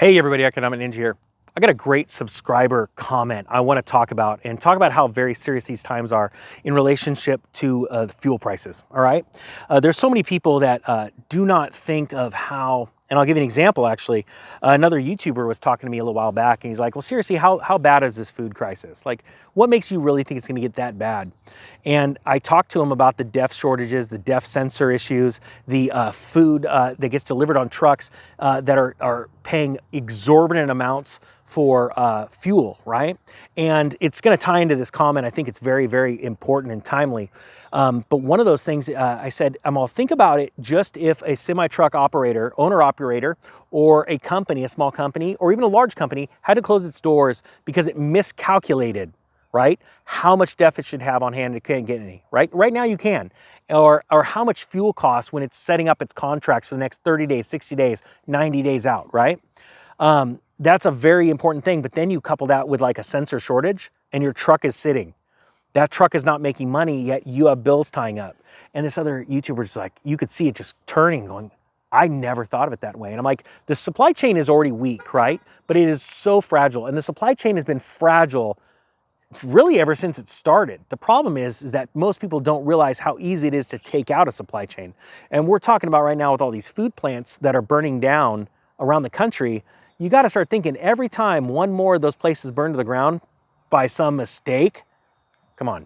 Hey everybody, Economic Ninja here. I got a great subscriber comment I want to talk about how very serious these times are in relationship to the fuel prices, all right? There's so many people that do not think of how, and I'll give you an example actually. Another YouTuber was talking to me a little while back and he's like, well, seriously, how bad is this food crisis? Like, what makes you really think it's going to get that bad? And I talked to him about the DEF shortages, the DEF sensor issues, the food that gets delivered on trucks that are paying exorbitant amounts for fuel, right? And it's going to tie into this comment. I think it's very, very important and timely. But one of those things I said, I'll think about it just if a semi-truck operator, owner-operator, or a company, a small company, or even a large company had to close its doors because it miscalculated, right? How much DEF it should have on hand, it can't get any, right? Right now you can. Or how much fuel costs when it's setting up its contracts for the next 30 days, 60 days, 90 days out, right? That's a very important thing. But then you couple that with like a sensor shortage and your truck is sitting. That truck is not making money, yet you have bills tying up. And this other YouTuber's like, you could see it just turning, going, I never thought of it that way. And I'm like, the supply chain is already weak, right? But it is so fragile. And the supply chain has been fragile really ever since it started. The problem is that most people don't realize how easy it is to take out a supply chain. And we're talking about right now with all these food plants that are burning down around the country, you got to start thinking every time one more of those places burn to the ground by some mistake, come on,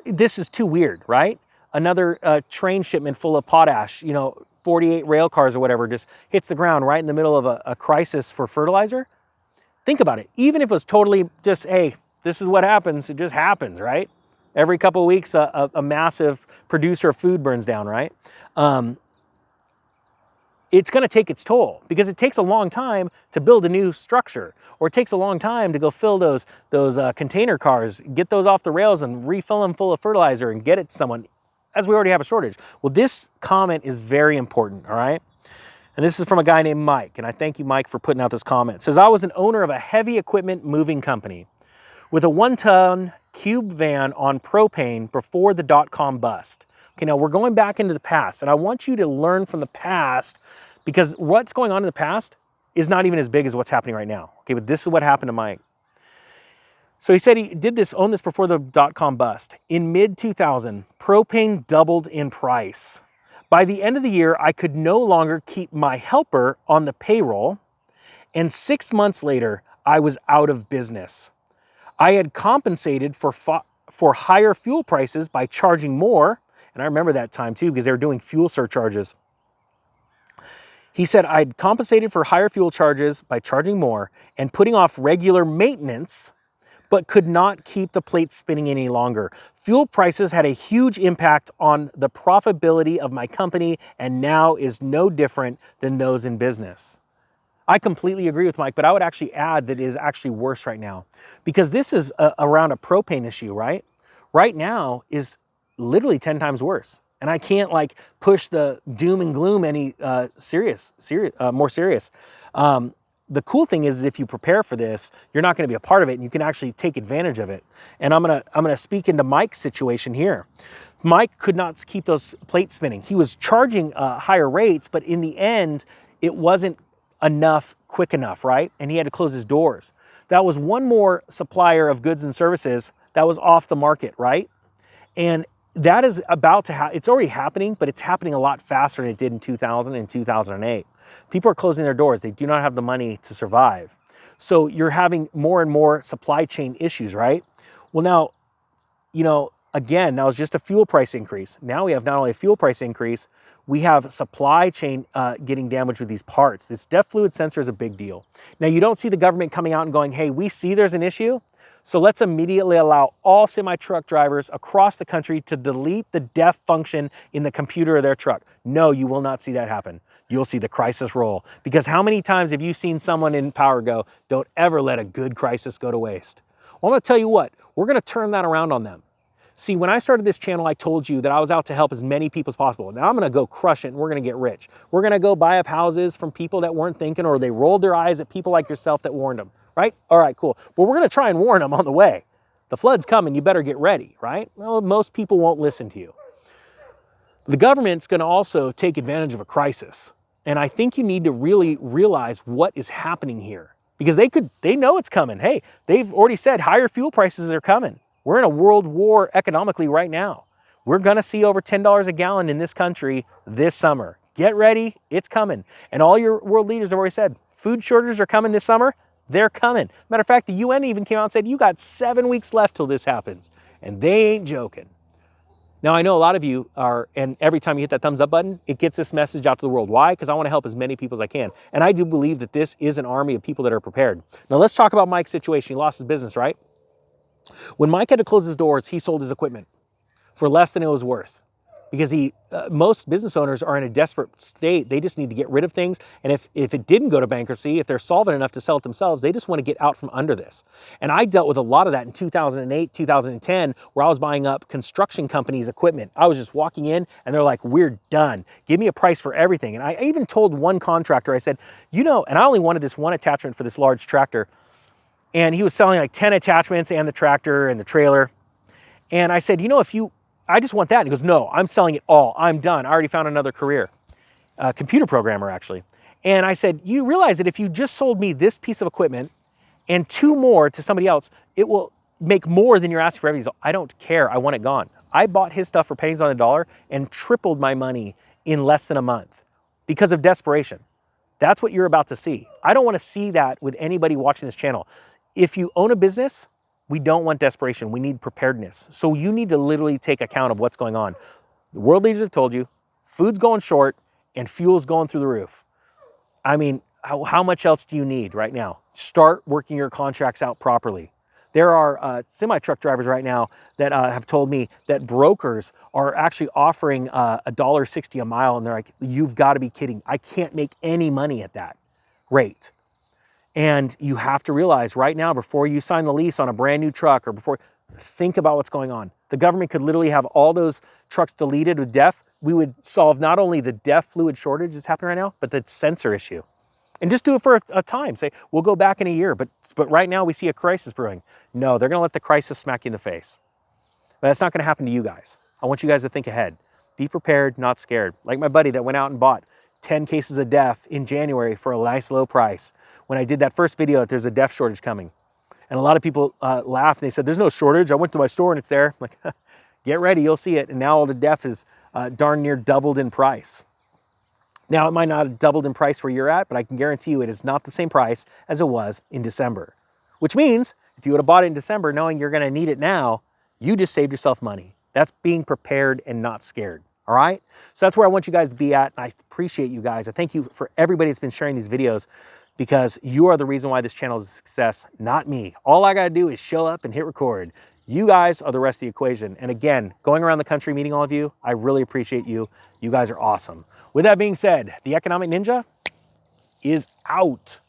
this is too weird, right? Another train shipment full of potash, 48 rail cars or whatever, just hits the ground right in the middle of a crisis for fertilizer. Think about it. Even if it was totally just, hey, this is what happens, it just happens, right? Every couple of weeks, a massive producer of food burns down, right? It's going to take its toll because it takes a long time to build a new structure, or it takes a long time to go fill those container cars, get those off the rails and refill them full of fertilizer and get it to someone, as we already have a shortage. Well, this comment is very important, all right? And this is from a guy named Mike, and I thank you, Mike, for putting out this comment. It says, I was an owner of a heavy equipment moving company with a 1-ton cube van on propane before the dot-com bust. Okay, now we're going back into the past, and I want you to learn from the past because what's going on in the past is not even as big as what's happening right now. Okay, but this is what happened to Mike. So he said he owned this before the dot-com bust. In mid-2000, propane doubled in price. By the end of the year, I could no longer keep my helper on the payroll, and 6 months later, I was out of business. I had compensated for higher fuel prices by charging more, and I remember that time too because they were doing fuel surcharges. He said, I'd compensated for higher fuel charges by charging more and putting off regular maintenance, but could not keep the plate spinning any longer. Fuel prices had a huge impact on the profitability of my company and now is no different than those in business. I completely agree with Mike, but I would actually add that it is actually worse right now because this is around a propane issue, right? Right now is literally 10 times worse. And I can't like push the doom and gloom any more serious. The cool thing is if you prepare for this, you're not going to be a part of it and you can actually take advantage of it. And I'm gonna speak into Mike's situation here. Mike could not keep those plates spinning. He was charging higher rates, but in the end, it wasn't quick enough, right? And he had to close his doors. That was one more supplier of goods and services that was off the market, right? And that is about to happen. It's already happening, but it's happening a lot faster than it did in 2000 and 2008. People are closing their doors. They do not have the money to survive. So you're having more and more supply chain issues, right? Well, now, again, that was just a fuel price increase. Now we have not only a fuel price increase, we have supply chain getting damaged with these parts. This DEF fluid sensor is a big deal. Now, you don't see the government coming out and going, hey, we see there's an issue, so let's immediately allow all semi-truck drivers across the country to delete the DEF function in the computer of their truck. No, you will not see that happen. You'll see the crisis roll. Because how many times have you seen someone in power go, don't ever let a good crisis go to waste? Well, I'm gonna tell you what, we're gonna turn that around on them. See, when I started this channel, I told you that I was out to help as many people as possible. Now I'm gonna go crush it and we're gonna get rich. We're gonna go buy up houses from people that weren't thinking or they rolled their eyes at people like yourself that warned them, right? All right, cool. Well, we're gonna try and warn them on the way. The flood's coming, you better get ready, right? Well, most people won't listen to you. The government's gonna also take advantage of a crisis. And I think you need to really realize what is happening here, because they know it's coming. Hey, they've already said higher fuel prices are coming. We're in a world war economically right now. We're gonna see over $10 a gallon in this country this summer. Get ready, it's coming. And all your world leaders have already said, food shortages are coming this summer. They're coming. Matter of fact, the UN even came out and said, you got 7 weeks left till this happens. And they ain't joking. Now, I know a lot of you are, and every time you hit that thumbs up button, it gets this message out to the world. Why? Because I want to help as many people as I can. And I do believe that this is an army of people that are prepared. Now, let's talk about Mike's situation. He lost his business, right? When Mike had to close his doors, he sold his equipment for less than it was worth, because most business owners are in a desperate state. They just need to get rid of things. And if it didn't go to bankruptcy, if they're solvent enough to sell it themselves, they just want to get out from under this. And I dealt with a lot of that in 2008, 2010, where I was buying up construction companies' equipment. I was just walking in and they're like, we're done. Give me a price for everything. And I even told one contractor, I said, you know, and I only wanted this one attachment for this large tractor. And he was selling like 10 attachments and the tractor and the trailer. And I said, you know, I just want that. And he goes, no, I'm selling it all. I'm done. I already found another career, computer programmer actually. And I said, you realize that if you just sold me this piece of equipment and 2 more to somebody else, it will make more than you're asking for everything. So I don't care. I want it gone. I bought his stuff for pennies on the dollar and tripled my money in less than a month because of desperation. That's what you're about to see. I don't want to see that with anybody watching this channel. If you own a business, we don't want desperation. We need preparedness. So you need to literally take account of what's going on. The world leaders have told you, food's going short and fuel's going through the roof. I mean, how much else do you need right now? Start working your contracts out properly. There are semi-truck drivers right now that have told me that brokers are actually offering $1.60 a mile, and they're like, you've got to be kidding. I can't make any money at that rate. And you have to realize right now, before you sign the lease on a brand new truck, or before, think about what's going on. The government could literally have all those trucks deleted with DEF. We would solve not only the DEF fluid shortage that's happening right now, but the sensor issue. And just do it for a time. Say, we'll go back in a year, but right now we see a crisis brewing. No, they're gonna let the crisis smack you in the face. But that's not gonna happen to you guys. I want you guys to think ahead. Be prepared, not scared. Like my buddy that went out and bought 10 cases of DEF in January for a nice low price. When I did that first video that there's a DEF shortage coming. And a lot of people laughed and they said, there's no shortage. I went to my store and it's there. I'm like, get ready, you'll see it. And now all the DEF is darn near doubled in price. Now it might not have doubled in price where you're at, but I can guarantee you it is not the same price as it was in December. Which means if you would have bought it in December knowing you're gonna need it now, you just saved yourself money. That's being prepared and not scared. All right? So that's where I want you guys to be at. And I appreciate you guys. I thank you for everybody that's been sharing these videos, because you are the reason why this channel is a success, not me. All I gotta do is show up and hit record. You guys are the rest of the equation. And again, going around the country meeting all of you, I really appreciate you. You guys are awesome. With that being said, the Economic Ninja is out.